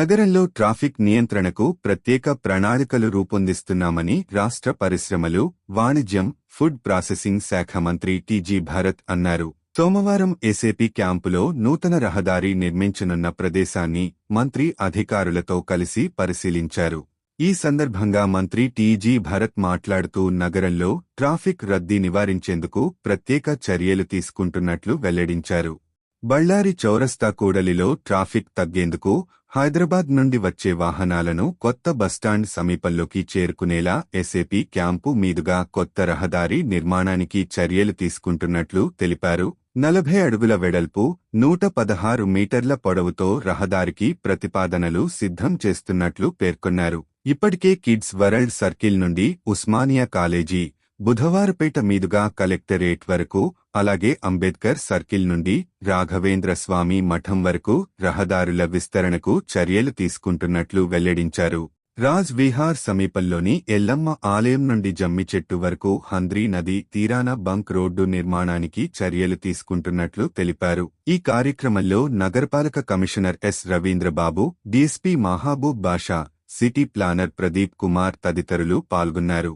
నగరంలో ట్రాఫిక్ నియంత్రణకు ప్రత్యేక ప్రణాళికలు రూపొందిస్తున్నామని రాష్ట్ర పరిశ్రమలు, వాణిజ్యం, ఫుడ్ ప్రాసెసింగ్ శాఖ మంత్రి టీజీ భరత్ అన్నారు. సోమవారం ఎస్ఏపీ క్యాంపులో నూతన రహదారి నిర్మించనున్న ప్రదేశాన్ని మంత్రి అధికారులతో కలిసి పరిశీలించారు. ఈ సందర్భంగా మంత్రి టీజీ భరత్ మాట్లాడుతూ నగరంలో ట్రాఫిక్ రద్దీ నివారించేందుకు ప్రత్యేక చర్యలు తీసుకుంటున్నట్లు వెల్లడించారు. బళ్ళారి చౌరస్తా కూడలిలో ట్రాఫిక్ తగ్గేందుకు హైదరాబాద్ నుండి వచ్చే వాహనాలను కొత్త బస్టాండ్ సమీపంలోకి చేరుకునేలా ఎస్ఏపీ క్యాంపు మీదుగా కొత్త రహదారి నిర్మాణానికి చర్యలు తీసుకుంటున్నట్లు తెలిపారు. 40 అడుగుల వెడల్పు, 116 మీటర్ల పొడవుతో రహదారికి ప్రతిపాదనలు సిద్ధం చేస్తున్నట్లు పేర్కొన్నారు. ఇప్పటికే కిడ్స్ వరల్డ్ సర్కిల్ నుండి ఉస్మానియా కాలేజీ, బుధవారపేట మీదుగా కలెక్టరేట్ వరకు, అలాగే అంబేద్కర్ సర్కిల్ నుండి రాఘవేంద్ర స్వామి మఠం వరకు రహదారుల విస్తరణకు చర్యలు తీసుకుంటున్నట్లు వెల్లడించారు. రాజ్ విహార్ సమీపంలోని ఎల్లమ్మ ఆలయం నుండి జమ్మిచెట్టు వరకు హంద్రీ నది తీరాన బంక్ రోడ్డు నిర్మాణానికి చర్యలు తీసుకుంటున్నట్లు తెలిపారు. ఈ కార్యక్రమంలో నగరపాలక commissioner S Ravindrababu, DSP Mahaboob Basha, city planner Pradeep Kumar తదితరులు పాల్గొన్నారు.